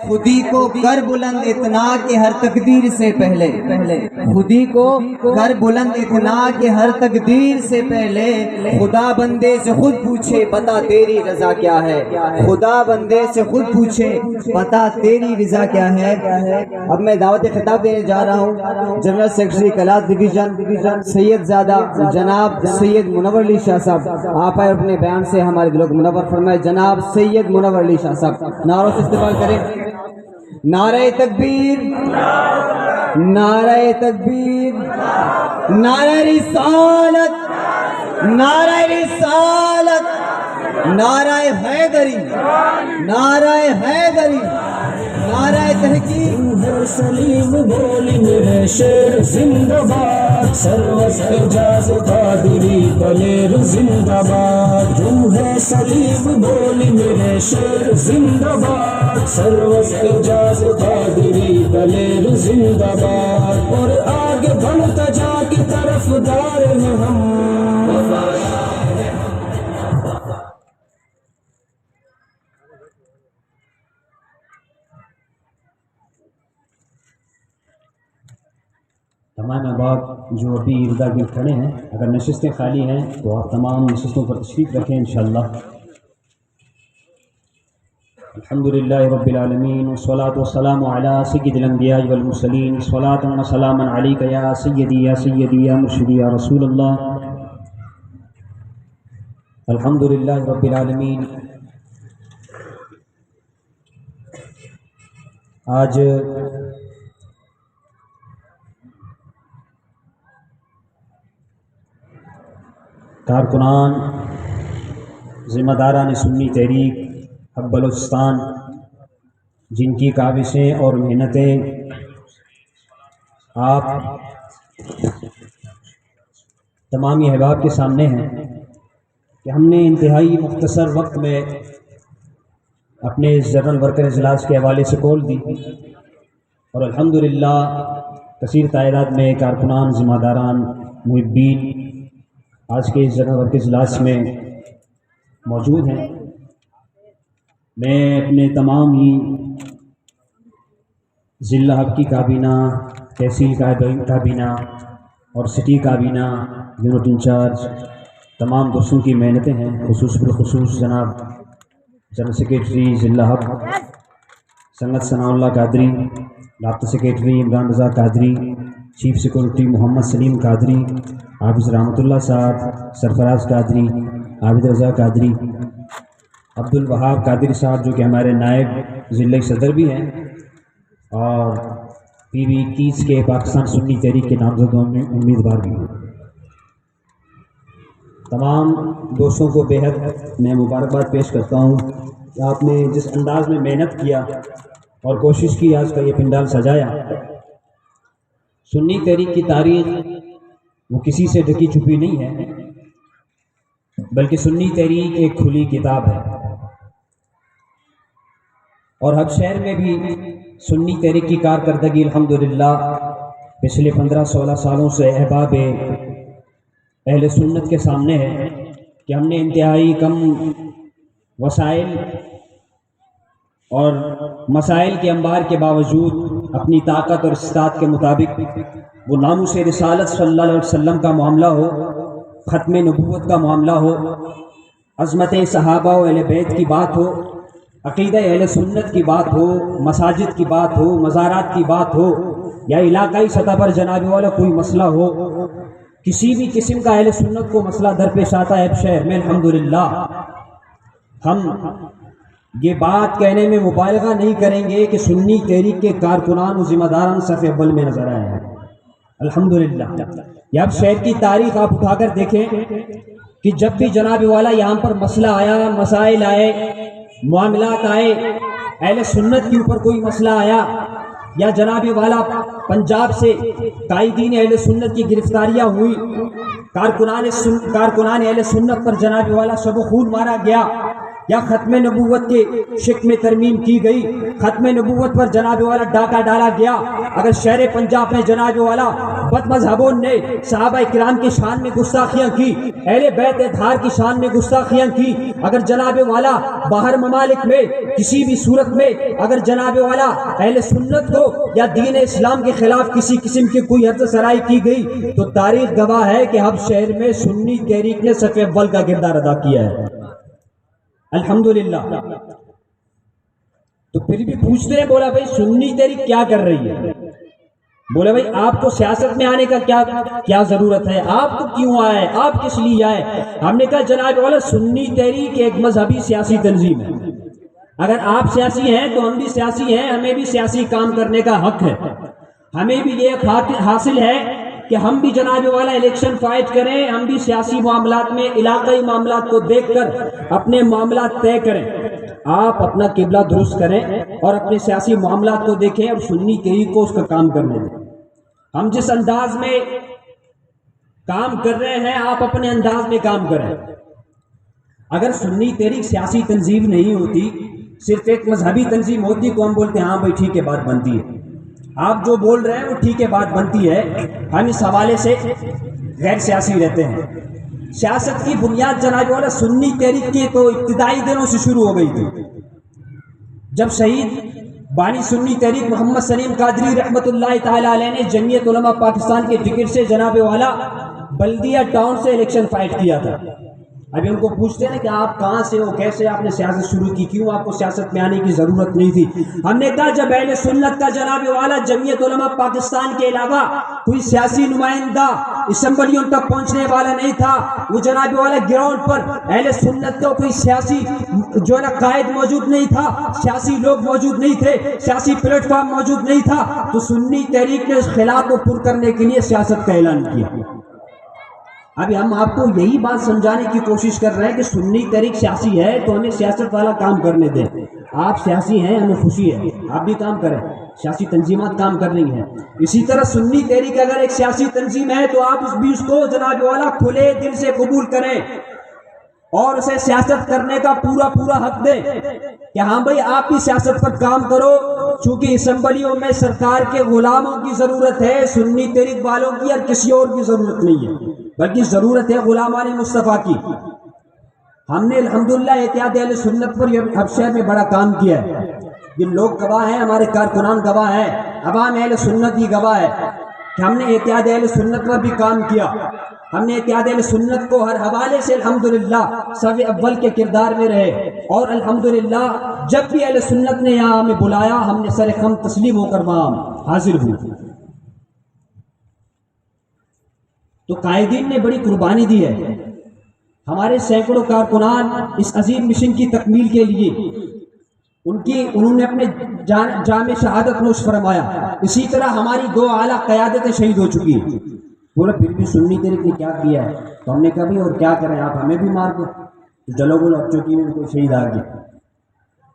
خودی کو کر بلند اتنا کہ ہر تقدیر سے پہلے خودی کو کر بلند اتنا کہ ہر تقدیر سے پہلے خدا بندے سے خود پوچھے بتا تیری رضا کیا ہے. خدا بندے سے خود پوچھے بتا تیری رضا کیا ہے. اب میں دعوت خطاب دینے جا رہا ہوں جنرل سیکرٹری کلاس ڈویژن سید زادہ جناب سید منور علی شاہ صاحب. آپ آئے اپنے بیان سے ہمارے دلوں کو منور فرمائے. جناب سید منور علی شاہ صاحب نعروں سے استقبال کریں. نعرہ تکبیر، نعرہ تکبیر، نعرہ رسالت، نعرہ رسالت، نعرہ حیدری، نعرہ حیدری، نعرہ تحقیق. سلیم بولی میرے شیر زندہ باد، سروس اعجاز قادری دلیر زندہ باد. روح سلیم بولی میرے شیر زندہ باد، سروس اعجاز قادری دلیر زندہ باد. اور آگے بڑھتا جا کی طرف دار میں ہم تمام احباب جو ابھی اردا گرد کھڑے ہیں، اگر نشستیں خالی ہیں تو آپ تمام نشستوں پر تشریف رکھیں انشاءاللہ. الحمدللہ رب العالمین والصلاة والسلام علی سید الانبیاء والمرسلین. صلاۃ و سلاما علیک یا سیدی یا سیدی یا مرشدی یا رسول اللہ. الحمدللہ رب العالمین. آج کارکنان، ذمہ داران سنی تحریک حق بلوچستان، جن کی کاوشیں اور محنتیں آپ تمامی احباب کے سامنے ہیں کہ ہم نے انتہائی مختصر وقت میں اپنے جنرل ورکر اجلاس کے حوالے سے کال دی اور الحمدللہ کثیر تعداد میں کارکنان، ذمہ داران، محبین آج کے جنرل ورکر اجلاس میں موجود ہیں. میں اپنے تمام ہی ضلع ہب کی کابینہ، تحصیل کابینہ اور سٹی کابینہ، یونٹ انچارج، تمام دوستوں کی محنتیں ہیں. خصوص بالخصوص جناب جنرل سیکریٹری ضلع ہب سنت ثناء اللہ قادری، رابطہ سیکریٹری عمران رضا قادری، چیف سیکورٹی محمد سلیم قادری، حافظ رحمۃ اللہ صاحب، سرفراز قادری، عابد رضا قادری، عبد الوہاب قادری صاحب جو کہ ہمارے نائب ضلعی صدر بھی ہیں اور PB21 کے پاکستان سنی تحریک کے نامزد امیدوار بھی ہیں. تمام دوستوں کو بے حد میں مبارکباد پیش کرتا ہوں کہ آپ نے جس انداز میں محنت کیا اور کوشش کی آج کا یہ پنڈال سجایا. سنی تحریک کی تاریخ وہ کسی سے ڈھکی چھپی نہیں ہے، بلکہ سنی تحریک ایک کھلی کتاب ہے. اور ہب شہر میں بھی سنی تحریک کی کارکردگی الحمدللہ پچھلے 15-16 سالوں سے احباب اہل سنت کے سامنے ہے کہ ہم نے انتہائی کم وسائل اور مسائل کے انبار کے باوجود اپنی طاقت اور استطاعت کے مطابق وہ ناموس رسالت صلی اللہ علیہ وسلم کا معاملہ ہو، ختم نبوت کا معاملہ ہو، عظمت صحابہ و اہل بیت کی بات ہو، عقیدہ اہل سنت کی بات ہو، مساجد کی بات ہو، مزارات کی بات ہو، یا علاقائی سطح پر جناب والا کوئی مسئلہ ہو، کسی بھی قسم کا اہل سنت کو مسئلہ درپیش آتا ہے شہر میں الحمدللہ ہم یہ بات کہنے میں مبالغہ نہیں کریں گے کہ سنی تحریک کے کارکنان و ذمہ داران صف اول میں نظر آئے ہیں الحمدللہ. یا اب شہر کی تاریخ آپ اٹھا کر دیکھیں کہ جب بھی جناب والا یہاں پر مسئلہ آیا، مسائل آئے، معاملات آئے، اہل سنت کے اوپر کوئی مسئلہ آیا یا جناب والا پنجاب سے قائدین اہل سنت کی گرفتاریاں ہوئی، کارکنان اہل سنت پر جناب والا شب و خون مارا گیا، یا ختم نبوت کے شک میں ترمیم کی گئی، ختم نبوت پر جناب والا ڈاکہ ڈالا گیا، اگر شہر پنجاب میں جناب والا بد مذہبوں نے صحابہ کرام کی شان میں گستاخیاں کی، اہل بیت اطہار کی شان میں گستاخیاں کی، اگر جناب والا باہر ممالک میں کسی بھی صورت میں اگر جناب والا اہل سنت کو یا دین اسلام کے خلاف کسی قسم کی کوئی حرض سرائی کی گئی تو تاریخ گواہ ہے کہ ہم شہر میں سنی تحریک نے صف اول کا کردار ادا کیا ہے، الحمدللہ۔ تو پھر بھی پوچھتے ہیں، بولا بھائی سنی تحریک کیا کر رہی ہے؟ بولے بھائی آپ کو سیاست میں آنے کا کیا ضرورت ہے، آپ کو کیوں آئے، آپ کس لیے آئے؟ ہم نے کہا جناب والا سنی تحریک ایک مذہبی سیاسی تنظیم ہے، اگر آپ سیاسی ہیں تو ہم بھی سیاسی ہیں، ہمیں بھی سیاسی کام کرنے کا حق ہے، ہمیں بھی یہ حاصل ہے کہ ہم بھی جناب والا الیکشن فائٹ کریں، ہم بھی سیاسی معاملات میں علاقائی معاملات کو دیکھ کر اپنے معاملات طے کریں۔ آپ اپنا قبلہ درست کریں اور اپنے سیاسی معاملات کو دیکھیں اور سنی تحریک کو اس کا کام کرنے دیں۔ ہم جس انداز میں کام کر رہے ہیں آپ اپنے انداز میں کام کریں۔ اگر سنی تحریک سیاسی تنظیم نہیں ہوتی، صرف ایک مذہبی تنظیم ہوتی تو ہم بولتے ہیں ہاں بھائی ٹھیک ہے بات بنتی ہے، آپ جو بول رہے ہیں وہ ٹھیک ہے بات بنتی ہے، ہم اس حوالے سے غیر سیاسی رہتے ہیں۔ سیاست کی بنیاد جناب والا سنی تحریک کی تو ابتدائی دنوں سے شروع ہو گئی تھی، جب شہید بانی سنی تحریک محمد سلیم قادری رحمۃ اللہ تعالی علیہ نے جمعیت علماء پاکستان کے ٹکٹ سے جناب والا بلدیہ ٹاؤن سے الیکشن فائٹ کیا تھا۔ ابھی ان کو پوچھتے ہیں کہ آپ کہاں سے ہو، کیسے آپ نے سیاست شروع کی، کیوں آپ کو سیاست میں آنے کی ضرورت نہیں تھی؟ ہم نے کہا جب اہل سنت کا جناب والا جمعیت علماء پاکستان کے علاوہ کوئی سیاسی نمائندہ اسمبلیوں تک پہنچنے والا نہیں تھا، وہ جناب والا گراؤنڈ پر اہل سنت کا کوئی سیاسی جو ہے نا قائد موجود نہیں تھا، سیاسی لوگ موجود نہیں تھے، سیاسی پلیٹ فارم موجود نہیں تھا، تو سنی تحریک نے اس خلا کو پر کرنے کے لیے سیاست کا اعلان کیا۔ ابھی ہم آپ کو یہی بات سمجھانے کی کوشش کر رہے ہیں کہ سنی تحریک سیاسی ہے تو ہمیں سیاست والا کام کرنے دیں۔ آپ سیاسی ہیں، ہمیں خوشی ہے، آپ بھی کام کریں، سیاسی تنظیمات کام کر رہی ہیں۔ اسی طرح سنی تحریک اگر ایک سیاسی تنظیم ہے تو آپ اس کو جناب والا کھلے دل سے قبول کریں اور اسے سیاست کرنے کا پورا حق دیں کہ ہاں بھائی آپ بھی سیاست پر کام کرو، چونکہ اسمبلیوں میں سرکار کے غلاموں کی ضرورت ہے، سنی تحریک والوں کی اور کسی اور کی ضرورت نہیں ہے، بلکہ ضرورت ہے غلامان مصطفیٰ کی۔ ہم نے الحمدللہ اتحاد اہل سنت پر اب شہر میں بڑا کام کیا ہے، یہ لوگ گواہ ہیں، ہمارے کارکنان گواہ ہیں، عوام اہل سنت ہی گواہ ہے کہ ہم نے اتحاد اہل سنت پر بھی کام کیا۔ ہم نے اتحاد اہل سنت کو ہر حوالے سے الحمدللہ صف اول کے کردار میں رہے، اور الحمدللہ جب بھی اہل سنت نے یہاں ہمیں بلایا ہم نے سر خم تسلیم ہو کر وہاں حاضر ہوئے۔ تو قائدین نے بڑی قربانی دی ہے، ہمارے سینکڑوں کارکنان اس عظیم مشن کی تکمیل کے لیے انہوں نے اپنے جام شہادت نوش فرمایا۔ اسی طرح ہماری 2 اعلیٰ قیادتیں شہید ہو چکی ہیں۔ بولا پھر بھی سنی تحریک نے کیا کیا ہے؟ تو ہم نے کہا بھی اور کیا کریں، آپ ہمیں بھی مار دو، چلو بولو اب چوکی میں کوئی شہید آ گیا۔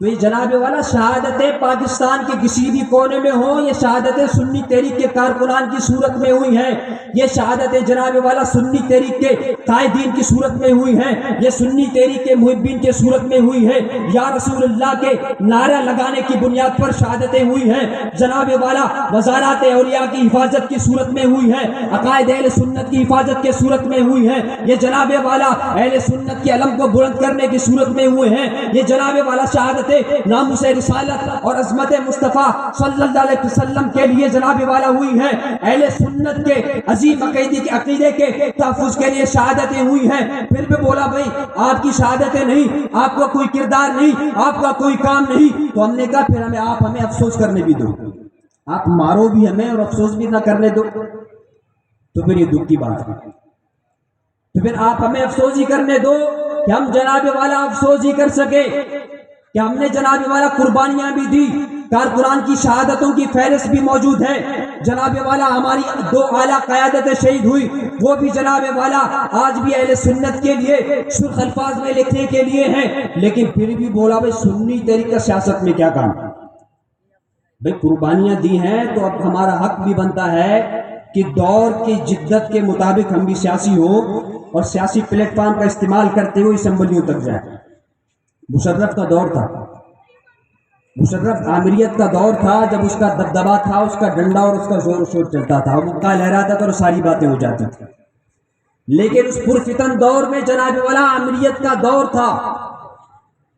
تو یہ جناب والا شہادتیں پاکستان کے کسی بھی کونے میں ہوں، یہ شہادتیں سنی تحریک کے کارکنان کی صورت میں ہوئی ہیں، یہ شہادتیں جناب والا سنی تحریک کے قائدین کی صورت میں ہوئی ہیں، یہ سنی تحریک کے محبین کے صورت میں ہوئی ہے، یا رسول اللہ کے نعرہ لگانے کی بنیاد پر شہادتیں ہوئی ہیں، جناب والا وزارات اولیاء کی حفاظت کی صورت میں ہوئی ہیں، عقائد اہل سنت کی حفاظت کے صورت میں ہوئی ہیں، یہ جناب والا اہل سنت کے علم کو بلند کرنے کی صورت میں ہوئے ہیں، یہ جناب والا شہادت ناموس رسالت اور عظمت مصطفیٰ صلی اللہ علیہ وسلم کے لیے جناب والا ہوئی ہے، اہل سنت کے عظیم عقیدے کے تحفظ کے لیے شہادتیں ہوئی ہیں۔ پھر بھی بولا بھائی آپ کی شہادتیں نہیں، آپ کا کوئی کردار نہیں، آپ کا کوئی کام نہیں، تو ہم نے کہا پھر ہمیں افسوس کرنے بھی دو، آپ مارو بھی ہمیں اور افسوس بھی نہ کرنے دو، تو پھر یہ دکھ کی بات ہے۔ تو پھر آپ ہمیں افسوس ہی کرنے دو کہ ہم جناب والا افسوس ہی کر سکے کہ ہم نے جناب والا قربانیاں بھی دی، کارکنان کی شہادتوں کی فہرست بھی موجود ہے، جناب والا ہماری 2 اعلیٰ قیادتیں شہید ہوئی، وہ بھی جناب والا آج بھی اہل سنت کے لیے سرخ الفاظ میں لکھنے کے لیے ہیں، لیکن پھر بھی بولا بھائی سنی تحریک کا سیاست میں کیا کام؟ بھائی قربانیاں دی ہیں تو اب ہمارا حق بھی بنتا ہے کہ دور کی جدت کے مطابق ہم بھی سیاسی ہوں اور سیاسی پلیٹ فارم کا استعمال کرتے ہوئے اسمبلیوں تک جائیں۔ مشرف کا دور تھا، مشرف آمریت کا دور تھا، جب اس کا دبدبا تھا، اس کا ڈنڈا اور اس کا زور و شور چلتا تھا، مکہ لہراتا تھا اور ساری باتیں ہو جاتی تھی۔ لیکن اس پرفتن دور میں جناب والا آمریت کا دور تھا،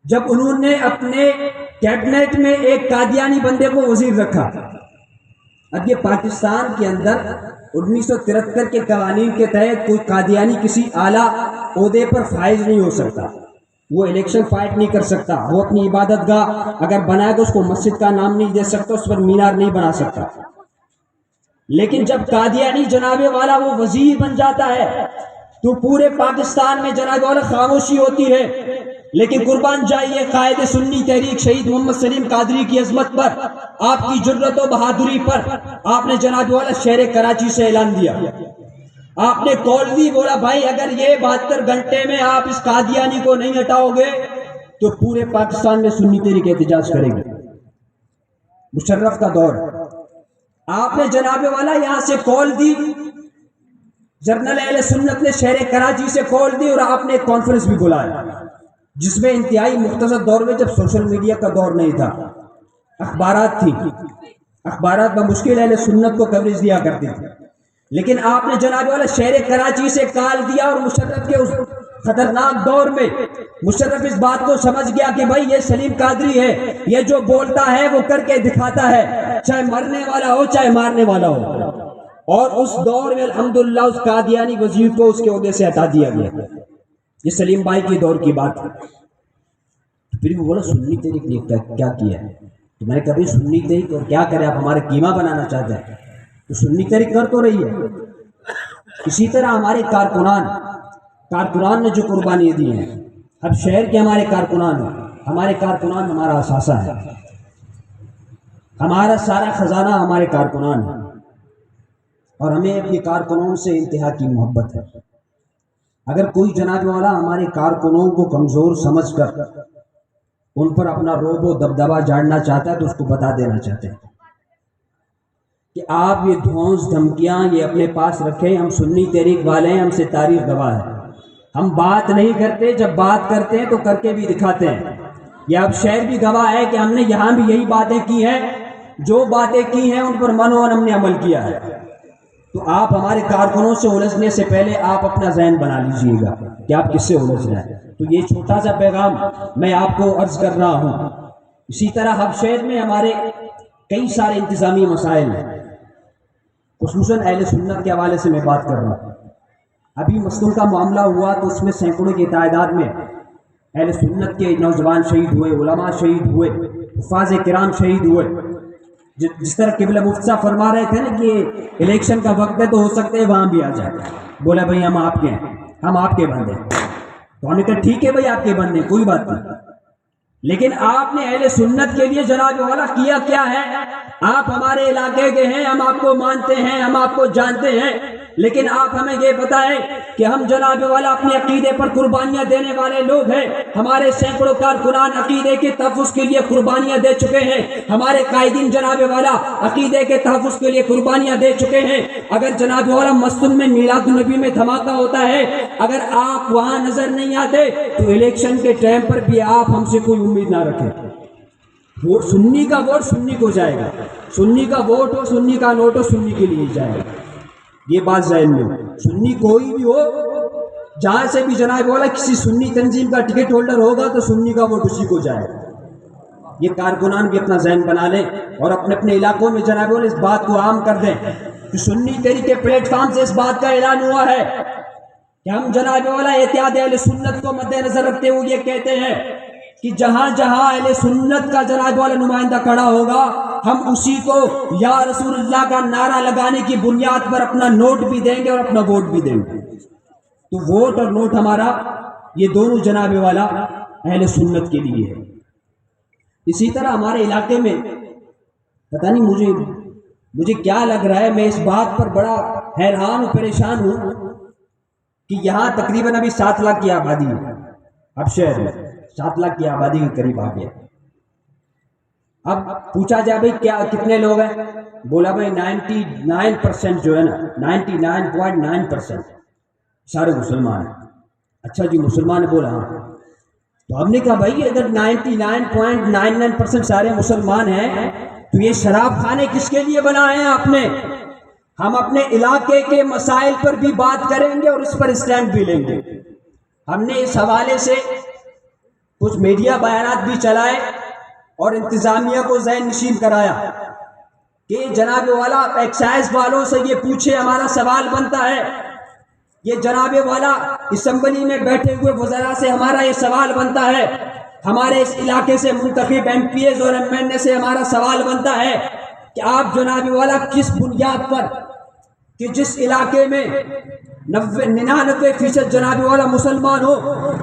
جب انہوں نے اپنے کیبنٹ میں ایک قادیانی بندے کو وزیر رکھا۔ اب یہ پاکستان کے اندر 1973 کے قوانین کے تحت کوئی قادیانی کسی اعلیٰ عہدے پر فائز نہیں ہو سکتا، وہ الیکشن فائٹ نہیں کر سکتا، وہ اپنی عبادت گاہ اگر بنائے تو اس کو مسجد کا نام نہیں دے سکتا، اس پر مینار نہیں بنا سکتا۔ لیکن جب قادیانی جناب والا وہ وزیر بن جاتا ہے تو پورے پاکستان میں جناب والا خاموشی ہوتی ہے۔ لیکن قربان جائیے قائد سنی تحریک شہید محمد سلیم قادری کی عظمت پر، آپ کی جرت و بہادری پر آپ نے جناب والا شہر کراچی سے اعلان دیا، آپ نے کال دی، بولا بھائی اگر یہ 72 گھنٹے میں آپ اس قادیانی کو نہیں ہٹاؤ گے تو پورے پاکستان میں سنی تحریک احتجاج کرے گی۔ مشرف کا دور، آپ نے جناب والا یہاں سے کال دی، جنرل اہل سنت نے شہر کراچی سے کال دی اور آپ نے ایک کانفرنس بھی بلایا، جس میں انتہائی مختصر دور میں جب سوشل میڈیا کا دور نہیں تھا، اخبارات تھی، اخبارات بمشکل اہل سنت کو کوریج دیا کرتے تھے، لیکن آپ نے جناب والا شہر کراچی سے کال دیا اور مشرف کے اس خطرناک دور میں مشرف اس بات کو سمجھ گیا کہ بھائی یہ سلیم قادری ہے، یہ جو بولتا ہے وہ کر کے دکھاتا ہے، چاہے مرنے والا ہو چاہے مارنے والا ہو۔ اور اس دور میں الحمدللہ اس قادیانی وزیر کو اس کے عہدے سے ہٹا دیا گیا۔ یہ سلیم بھائی کے دور کی بات ہے۔ پھر وہ بولا سنی تحریک نے کیا کیا ہے؟ تو میں نے کبھی سنی تحریک اور کیا کرے، آپ ہمارے قیمہ بنانا چاہتے ہیں تو سنی تحریک کر تو رہی ہے۔ اسی طرح ہمارے کارکنان نے جو قربانی دی ہیں، اب شہر کے ہمارے کارکنان ہیں، ہمارے کارکنان ہمارا اثاثہ ہے، ہمارا سارا خزانہ ہمارے کارکنان ہیں، اور ہمیں اپنے کارکنوں سے انتہا کی محبت ہے۔ اگر کوئی جناب والا ہمارے کارکنوں کو کمزور سمجھ کر ان پر اپنا روب و دبدبا جاڑنا چاہتا ہے تو اس کو بتا دینا چاہتے ہیں کہ آپ یہ دھونس دھمکیاں یہ اپنے پاس رکھیں، ہم سنی تحریک والے ہیں، ہم سے تاریخ گواہ ہے، ہم بات نہیں کرتے، جب بات کرتے ہیں تو کر کے بھی دکھاتے ہیں۔ یہ اب شہر بھی گواہ ہے کہ ہم نے یہاں بھی یہی باتیں کی ہیں، جو باتیں کی ہیں ان پر منوان ہم نے عمل کیا ہے۔ تو آپ ہمارے کارکنوں سے الجھنے سے پہلے آپ اپنا ذہن بنا لیجئے گا کہ آپ کس سے الجھ رہے ہیں۔ تو یہ چھوٹا سا پیغام میں آپ کو عرض کر رہا ہوں۔ اسی طرح ہب شہر میں ہمارے کئی سارے انتظامی مسائل ہیں، خصوصاً اہل سنت کے حوالے سے میں بات کر رہا ہوں۔ ابھی مسلم کا معاملہ ہوا تو اس میں سینکڑوں کی تعداد میں اہل سنت کے نوجوان شہید ہوئے، علماء شہید ہوئے، حفاظ کرام شہید ہوئے۔ جس طرح قبلہ مفتی صاحب فرما رہے تھے نا کہ الیکشن کا وقت ہے تو ہو سکتے ہیں وہاں بھی آ جائے، بولا بھائی ہم آپ کے ہیں، ہم آپ کے بندے ہیں، تو ہم نے کہا ٹھیک ہے بھائی آپ کے بندے، کوئی بات نہیں، لیکن آپ نے اہل سنت کے لیے جناب والا کیا کیا ہے؟ آپ ہمارے علاقے کے ہیں، ہم آپ کو مانتے ہیں، ہم آپ کو جانتے ہیں، لیکن آپ ہمیں یہ بتائیں کہ ہم جناب والا اپنے عقیدے پر قربانیاں دینے والے لوگ ہیں، ہمارے سینکڑوں کارکنان عقیدے کے تحفظ کے لیے قربانیاں دے چکے ہیں، ہمارے قائدین جناب والا عقیدے کے تحفظ کے لیے قربانیاں دے چکے ہیں۔ اگر جناب والا مسجد میں میلاد النبی میں دھماکہ ہوتا ہے، اگر آپ وہاں نظر نہیں آتے تو الیکشن کے ٹائم پر بھی آپ ہم سے کوئی امید نہ رکھیں۔ ووٹ سنی کا ووٹ سنی کو جائے گا، سنی کا ووٹ ہو سنی کا نوٹ ہو سنی کے لیے جائے گا، یہ بات ذہن میں، سنی کوئی بھی ہو، جہاں سے بھی جناب والا کسی سنی تنظیم کا ٹکٹ ہولڈر ہوگا تو سنی کا ووٹ اسی کو جائے گا۔ یہ کارکنان بھی اپنا ذہن بنا لیں اور اپنے اپنے علاقوں میں جناب والا اس بات کو عام کر دیں کہ سنی تحریک کے پلیٹ فارم سے اس بات کا اعلان ہوا ہے کہ ہم جناب والا اتحاد اہل سنت کو مد نظر رکھتے ہوئے یہ کہتے ہیں کہ جہاں جہاں اہل سنت کا جناب والا نمائندہ کھڑا ہوگا ہم اسی کو یا رسول اللہ کا نعرہ لگانے کی بنیاد پر اپنا نوٹ بھی دیں گے اور اپنا ووٹ بھی دیں گے۔ تو ووٹ اور نوٹ ہمارا یہ دونوں جناب والا اہل سنت کے لیے ہے۔ اسی طرح ہمارے علاقے میں پتہ نہیں مجھے کیا لگ رہا ہے، میں اس بات پر بڑا حیران و پریشان ہوں کہ یہاں تقریباً ابھی 7 لاکھ کی آبادی ہے، اب شہر میں 7 لاکھ کی آبادی کے قریب آ گیا۔ اب پوچھا جائے بھائی کیا کتنے لوگ ہیں، بولا بھائی 99% جو ہے نا 99.9% سارے مسلمان ہیں۔ اچھا جی مسلمان، بولا ہاں، تو ہم نے کہا بھائی اگر 99.99% سارے مسلمان ہیں تو یہ شراب خانے کس کے لیے بنائے ہیں آپ نے؟ ہم اپنے علاقے کے مسائل پر بھی بات کریں گے اور اس پر اسٹینڈ بھی لیں گے۔ ہم نے اس حوالے سے کچھ میڈیا بیانات بھی چلائے اور انتظامیہ کو ذہن نشین کرایا کہ جناب والا ایکسائز والوں سے یہ پوچھے، ہمارا سوال بنتا ہے، یہ جناب والا اسمبلی میں بیٹھے ہوئے وزراء سے ہمارا یہ سوال بنتا ہے، ہمارے اس علاقے سے منتخب ایم پی ایز اور ایم این اے سے ہمارا سوال بنتا ہے کہ آپ جناب والا کس بنیاد پر کہ جس علاقے میں 99% جناب والا مسلمان ہو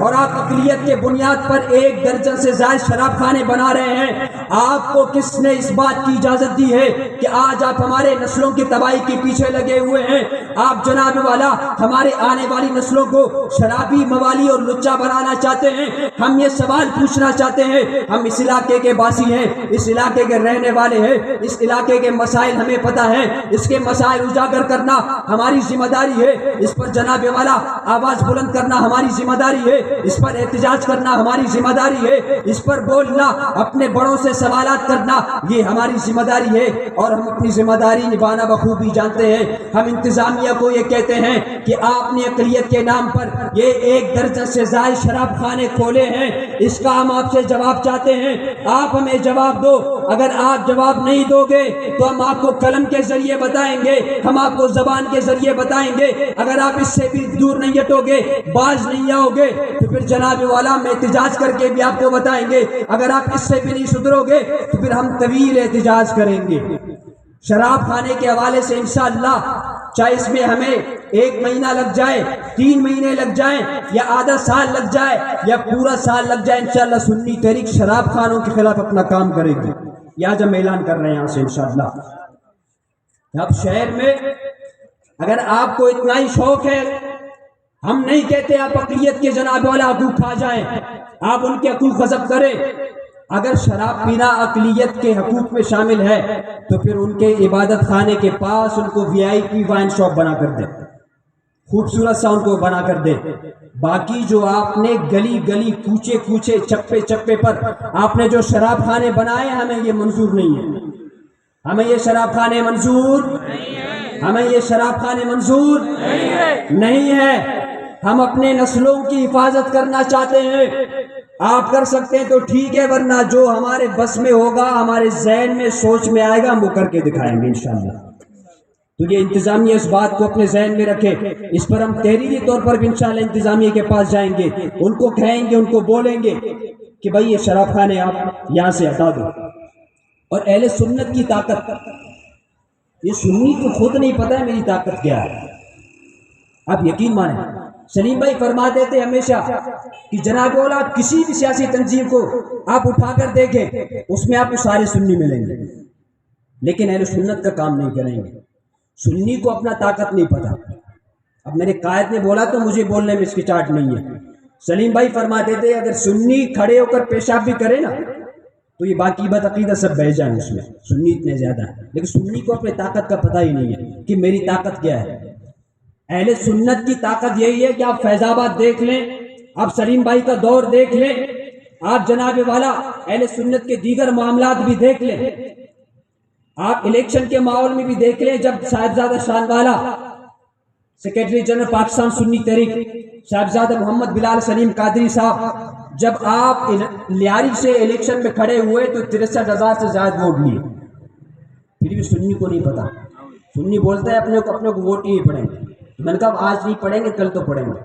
اور آپ اقلیت کے بنیاد پر 1 درجن سے زائد شراب خانے بنا رہے ہیں، آپ کو کس نے اس بات کی اجازت دی ہے کہ آج آپ ہمارے نسلوں کی تباہی کے پیچھے لگے ہوئے ہیں؟ آپ جناب والا ہمارے آنے والی نسلوں کو شرابی، موالی اور لچا بنانا چاہتے ہیں۔ ہم یہ سوال پوچھنا چاہتے ہیں، ہم اس علاقے کے باسی ہیں، اس علاقے کے رہنے والے ہیں، اس علاقے کے مسائل ہمیں پتہ ہیں، اس کے مسائل اجاگر کرنا ہماری ذمہ داری ہے، اس پر جناب والا آواز بلند کرنا ہماری ذمہ داری ہے، اس پر احتجاج کرنا ہماری ذمہ داری ہے، اس پر بولنا، اپنے بڑوں سے سوالات کرنا یہ ہماری ذمہ داری ہے، اور ہم اپنی ذمہ داری نبھانا بخوبی جانتے ہیں۔ ہم انتظامیہ کو یہ کہتے ہیں کہ آپ نے اقلیت کے نام پر یہ 1 درجن سے زائد شراب خانے کھولے ہیں، اس کا ہم آپ سے جواب چاہتے ہیں، آپ ہمیں جواب دو۔ اگر آپ جواب نہیں دو گے تو ہم آپ کو قلم کے ذریعے بتائیں گے، ہم آپ کو زبان کے ذریعے بتائیں گے۔ اگر آپ اس سے بھی دور نہیں ہٹو گے، باز نہیں آؤ گے، تو پھر جناب والا ہم احتجاج کر کے بھی آپ کو بتائیں گے۔ اگر آپ اس سے بھی نہیں سدھرو گے تو پھر ہم طویل احتجاج کریں گے۔ شراب خانے کے حوالے سے انشاءاللہ چاہے اس میں ہمیں 1 مہینہ لگ جائے، 3 مہینے لگ جائیں، یا آدھا سال لگ جائے، یا پورا سال لگ جائے، انشاءاللہ سنی تحریک شراب خانوں کے خلاف اپنا کام کرے گی۔ یہ آج ہم اعلان کر رہے ہیں یہاں سے انشاءاللہ۔ اب شہر میں اگر آپ کو اتنا ہی شوق ہے، ہم نہیں کہتے آپ اقلیت کے جناب والا حقوق کھا جائیں، آپ ان کے حقوق غصب کریں۔ اگر شراب پینا اقلیت کے حقوق میں شامل ہے تو پھر ان کے عبادت خانے کے پاس ان کو VIP وائن شاپ بنا کر دیں، خوبصورت سا ان کو بنا کر دیں۔ باقی جو آپ نے گلی گلی، کوچے کوچے، چپے چپے پر آپ نے جو شراب خانے بنائے، ہمیں یہ منظور نہیں ہے، ہمیں یہ شراب خانے منظور ہمیں یہ شراب خانے منظور نہیں ہے۔ ہم اپنے نسلوں کی حفاظت کرنا چاہتے ہیں، آپ کر سکتے ہیں تو ٹھیک ہے، ورنہ جو ہمارے بس میں ہوگا، ہمارے ذہن میں سوچ میں آئے گا، ہم وہ کر کے دکھائیں گے انشاءاللہ۔ تو یہ انتظامیہ اس بات کو اپنے ذہن میں رکھے، اس پر ہم تحریری طور پر بھی انشاءاللہ انتظامیہ کے پاس جائیں گے، ان کو کہیں گے، ان کو بولیں گے کہ بھائی یہ شراب خانے آپ یہاں سے ہٹا دو۔ اور اہل سنت کی طاقت، یہ سنی کو خود نہیں پتہ ہے میری طاقت کیا ہے۔ آپ یقین مانیں، سلیم بھائی فرماتے تھے ہمیشہ کہ جناب اولا آپ کسی بھی سیاسی تنظیم کو آپ اٹھا کر دیکھیں، اس میں آپ کو سارے سنی ملیں گے، لیکن اہل سنت کا کام نہیں کریں گے۔ سنی کو اپنا طاقت نہیں پتہ۔ اب میرے قائد نے بولا تو مجھے بولنے میں ہچکچاہٹ نہیں ہے۔ سلیم بھائی فرماتے تھے اگر سنی کھڑے ہو کر پیشاب بھی کرے نا تو یہ باقی بد عقیدہ سب بہ جائیں اس میں، سنی اتنے زیادہ ہیں، لیکن سنی کو اپنے طاقت کا پتہ ہی نہیں ہے کہ میری طاقت کیا ہے۔ اہل سنت کی طاقت یہی ہے کہ آپ فیض آباد دیکھ لیں، آپ سلیم بھائی کا دور دیکھ لیں، آپ جناب والا اہل سنت کے دیگر معاملات بھی دیکھ لیں، آپ الیکشن کے ماحول میں بھی دیکھ لیں۔ جب صاحبزادہ شان والا سیکریٹری جنرل پاکستان سنی تحریک صاحبزادہ محمد بلال سلیم قادری صاحب، جب آپ لیاری سے الیکشن میں کھڑے ہوئے تو 63,000 سے زائد ووٹ لیے، پھر بھی سنی کو نہیں پتا۔ سنی بولتا ہے اپنے کو ووٹ ہی نہیں پڑیں گے۔ میں نے کہا آج نہیں پڑھیں گے، کل تو پڑھیں گے۔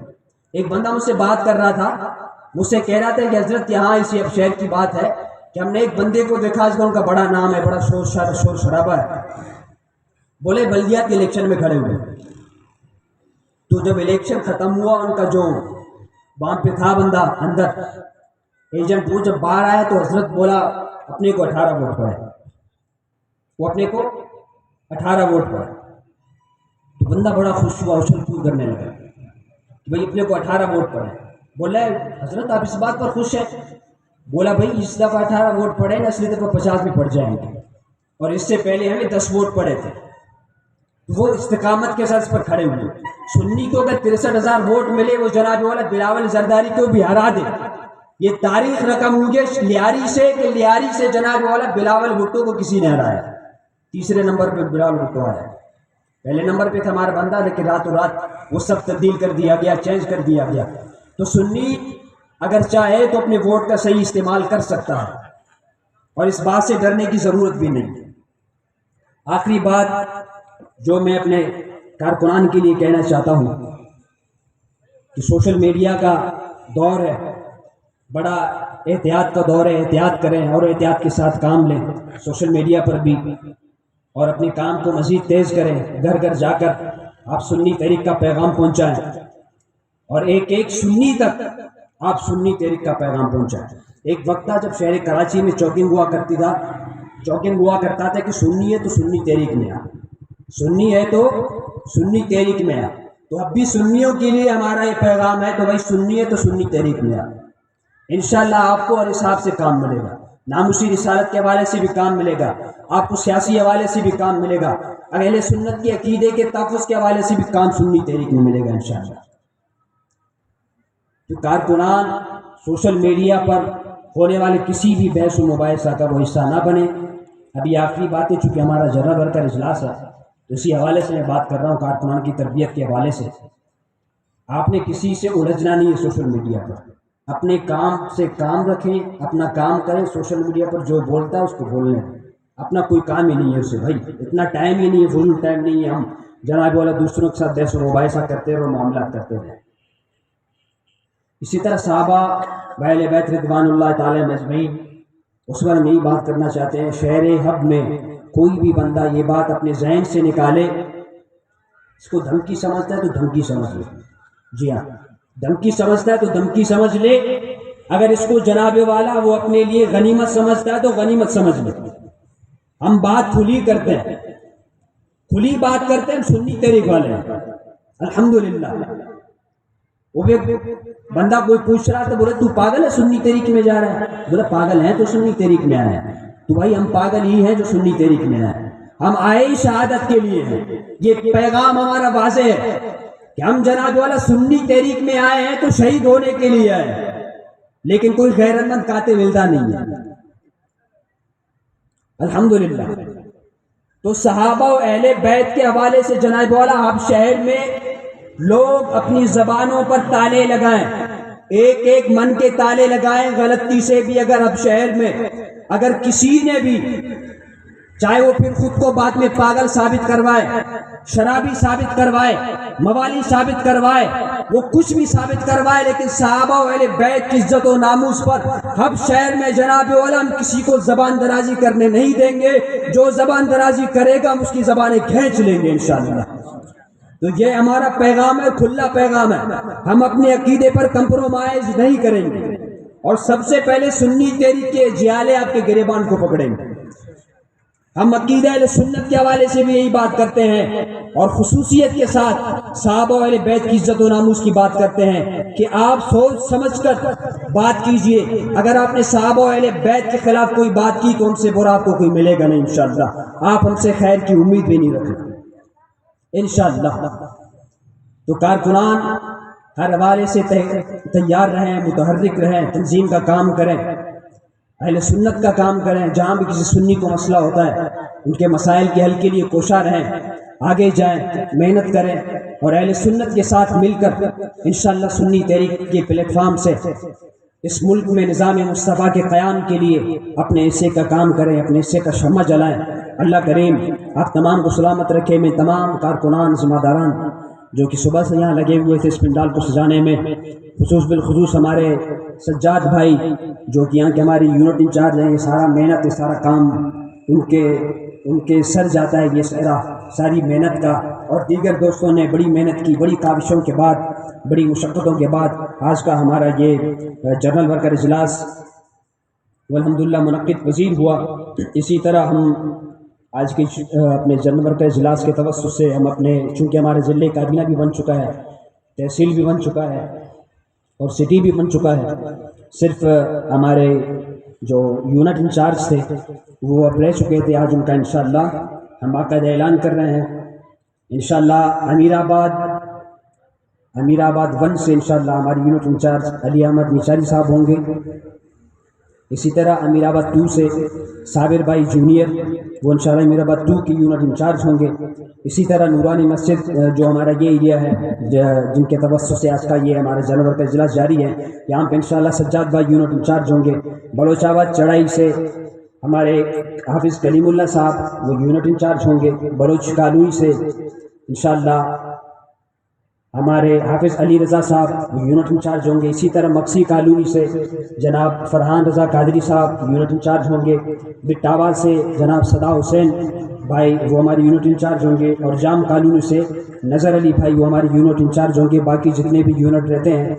ایک بندہ مجھ سے بات کر رہا تھا، مجھ سے کہہ رہا تھا کہ حضرت یہاں اسی اب شہر کی بات ہے کہ ہم نے ایک بندے کو دیکھا جس کا ان کا بڑا نام ہے، بڑا شور شرابہ ہے، بولے بلدیات کے الیکشن میں کھڑے ہوئے، تو جب الیکشن ختم ہوا ان کا جو وہاں پہ تھا بندہ اندر ایجنٹ، وہ جب باہر آیا تو حضرت بولا اپنے کو 18 ووٹ پڑے، وہ اپنے کو 18 ووٹ پڑے۔ تو بندہ بڑا خوش ہوا، اچھل کود کرنے لگا کہ بھائی اپنے کو 18 ووٹ پڑے۔ بولا حضرت آپ اس بات پر خوش ہیں؟ بولا بھائی اس دفعہ 18 ووٹ پڑے نا، اگلی دفعہ 50 بھی پڑ جائیں گے، اور اس سے پہلے ہمیں 10 ووٹ پڑے تھے۔ وہ استقامت کے ساتھ اس پر کھڑے ہوئے۔ سنی کو اگر 63,000 ووٹ ملے، وہ جناب والا بلاول زرداری کو بھی ہرا دے، یہ تاریخ رقم ہوگی لیاری سے کہ لیاری سے جناب والا بلاول بھٹو کو کسی نے ہرایا. تیسرے نمبر پہ بلاول بھٹو آیا. پہلے نمبر پہ تھا ہمارا بندہ، لیکن راتوں رات وہ سب تبدیل کر دیا گیا، چینج کر دیا گیا. تو سنی اگر چاہے تو اپنے ووٹ کا صحیح استعمال کر سکتا ہے، اور اس بات سے ڈرنے کی ضرورت بھی نہیں. آخری بات جو میں اپنے کارکنان کے لیے کہنا چاہتا ہوں کہ سوشل میڈیا کا دور ہے، بڑا احتیاط کا دور ہے. احتیاط کریں اور احتیاط کے ساتھ کام لیں سوشل میڈیا پر بھی، اور اپنے کام کو مزید تیز کریں. گھر گھر جا کر آپ سنی تحریک کا پیغام پہنچائیں، اور ایک ایک سنی تک آپ سنی تحریک کا پیغام پہنچائیں. ایک وقت تھا جب شہر کراچی میں چوکنگ ہوا کرتا تھا کہ سنی ہے تو سنی تحریک میں آ، سنی ہے تو سنی تحریک میں آ. تو اب بھی سنیوں کے لیے ہمارا یہ پیغام ہے، تو بھائی سنی ہے تو سنی تحریک میں آ. انشاءاللہ آپ کو اور حساب سے کام ملے گا، ناموسی رسالت کے حوالے سے بھی کام ملے گا، آپ کو سیاسی حوالے سے بھی کام ملے گا، اہل سنت کے عقیدے کے تحفظ کے حوالے سے بھی کام سنی تحریک میں ملے گا انشاءاللہ. تو کارکنان سوشل میڈیا پر ہونے والے کسی بھی بحث و مباحثہ کا وہ حصہ نہ بنے. ابھی آخری بات ہے، چونکہ ہمارا جنرل ورکر اجلاس ہے تو اسی حوالے سے میں بات کر رہا ہوں، کارکنان کی تربیت کے حوالے سے. آپ نے کسی سے الجھنا نہیں ہے سوشل میڈیا پر، اپنے کام سے کام رکھیں، اپنا کام کریں. سوشل میڈیا پر جو بولتا ہے اس کو بولنے، اپنا کوئی کام ہی نہیں ہے اسے. بھائی اتنا ٹائم ہی نہیں ہے، فضول ٹائم نہیں ہے ہم جناب والا دوسروں کے ساتھ بحث و مباحثہ کرتے رہو، معاملات کرتے رہے. اسی طرح صحابہ اہل بیت رضوان اللہ تعالی اجمعین، اس پر ہم یہی بات کرنا چاہتے ہیں. شہر حب میں کوئی بھی بندہ یہ بات اپنے ذہن سے نکالے، اس کو دھمکی سمجھتا ہے تو دھمکی سمجھ لے. جی ہاں، دھمکی سمجھتا ہے تو دھمکی سمجھ لے. اگر اس کو جناب والا وہ اپنے لیے غنیمت سمجھتا ہے تو غنیمت سمجھ لے. ہم بات کھلی کرتے ہیں، کھلی بات کرتے ہیں، سنی تحریک والے ہیں الحمدللہ. وہ بھی بندہ کوئی پوچھ رہا تو بولے تو پاگل ہے سنی تحریک میں جا رہا ہے؟ بولے پاگل ہے تو سنی تحریک میں آئے ہیں. تو بھائی ہم پاگل ہی ہیں جو سنی تحریک میں آئے ہیں، ہم آئے ہی شہادت کے لیے ہیں. یہ پیغام ہمارا واضح ہے کہ ہم جناب والا سنی تحریک میں آئے ہیں تو شہید ہونے کے لیے آئے ہیں، لیکن کوئی غیرت مند قاتل ملتا نہیں ہے الحمدللہ. تو صحابہ و اہل بیت کے حوالے سے جناب والا آپ شہر میں لوگ اپنی زبانوں پر تالے لگائیں، ایک ایک من کے تالے لگائیں. غلطی سے بھی اگر اب شہر میں اگر کسی نے بھی، چاہے وہ پھر خود کو بعد میں پاگل ثابت کروائے، شرابی ثابت کروائے، موالی ثابت کروائے، وہ کچھ بھی ثابت کروائے، لیکن صحابہ و اہل بیت کی عزت و ناموس پر ہم شہر میں جناب والا ہم کسی کو زبان درازی کرنے نہیں دیں گے. جو زبان درازی کرے گا ہم اس کی زبانیں کھینچ لیں گے انشاءاللہ. تو یہ ہمارا پیغام ہے، کھلا پیغام ہے. ہم اپنے عقیدے پر کمپرومائز نہیں کریں گے، اور سب سے پہلے سنی تحریک کے جیالے آپ کے گریبان کو پکڑیں گے. ہم عقیدہ اہل سنت کے حوالے سے بھی یہی بات کرتے ہیں، اور خصوصیت کے ساتھ صحابہ و اہل بیت کی عزت و ناموس کی بات کرتے ہیں کہ آپ سوچ سمجھ کر بات کیجئے. اگر آپ نے صحابہ و اہل بیت کے خلاف کوئی بات کی تو ہم سے برا آپ کو کوئی ملے گا نہیں انشاءاللہ. آپ ہم سے خیر کی امید بھی نہیں رکھیں انشاءاللہ. تو کارکنان ہر حوالے سے تیار رہیں، متحرک رہیں، تنظیم کا کام کریں، اہل سنت کا کام کریں. جہاں بھی کسی سنی کو مسئلہ ہوتا ہے ان کے مسائل کے حل کے لیے کوشاں رہیں، آگے جائیں، محنت کریں، اور اہل سنت کے ساتھ مل کر انشاءاللہ سنی تحریک کے پلیٹ فارم سے اس ملک میں نظام مصطفیٰ کے قیام کے لیے اپنے حصے کا کام کریں، اپنے حصے کا شمع جلائیں. اللہ کریم آپ تمام کو سلامت رکھے. میں تمام کارکنان، ذمہ داران جو کہ صبح سے یہاں لگے ہوئے تھے اس پنڈال کو سجانے میں، خصوص بالخصوص ہمارے سجاد بھائی جو کہ یہاں کے ہماری یونٹ انچارج ہیں، یہ سارا محنت، یہ سارا کام ان کے سر جاتا ہے، یہ ساری محنت کا. اور دیگر دوستوں نے بڑی محنت کی، بڑی کاوشوں کے بعد، بڑی مشقتوں کے بعد آج کا ہمارا یہ جنرل ورکر اجلاس والحمدللہ منعقد پذیر ہوا. اسی طرح ہم آج کی اپنے جنرل ورکر اجلاس کے توسط سے ہم اپنے، چونکہ ہمارے ضلع کابینہ بھی بن چکا ہے، تحصیل بھی بن چکا ہے، اور سٹی بھی بن چکا ہے، صرف ہمارے جو یونٹ انچارج تھے وہ اب رہ چکے تھے. آج ان کا انشاءاللہ ہم باقاعدہ اعلان کر رہے ہیں. انشاءاللہ امیر آباد امیر آباد 1 سے انشاءاللہ ہمارے یونٹ انچارج علی احمد نشاری صاحب ہوں گے. اسی طرح امیر آباد 2 سے صابر بھائی جونیئر وہ انشاءاللہ امیر آباد 2 کے یونٹ انچارج ہوں گے. اسی طرح نورانی مسجد جو ہمارا یہ ایریا ہے جن کے توسط سے آج کا یہ ہمارا جانور کا اجلاس جاری ہے، یہاں پہ انشاءاللہ سجاد بھائی یونٹ انچارج ہوں گے. بلوچ آباد چڑھائی سے ہمارے حافظ کلیم اللہ صاحب وہ یونٹ انچارج ہوں گے. بلوچ کالوئی سے انشاءاللہ ہمارے حافظ علی رضا صاحب وہ یونٹ انچارج ہوں گے. اسی طرح مکسی کالونی سے جناب فرحان رضا قادری صاحب یونٹ انچارج ہوں گے. بٹاوا سے جناب صدا حسین بھائی وہ ہمارے یونٹ انچارج ہوں گے. اور جام کالونی سے نظر علی بھائی وہ ہمارے یونٹ انچارج ہوں گے. باقی جتنے بھی یونٹ رہتے ہیں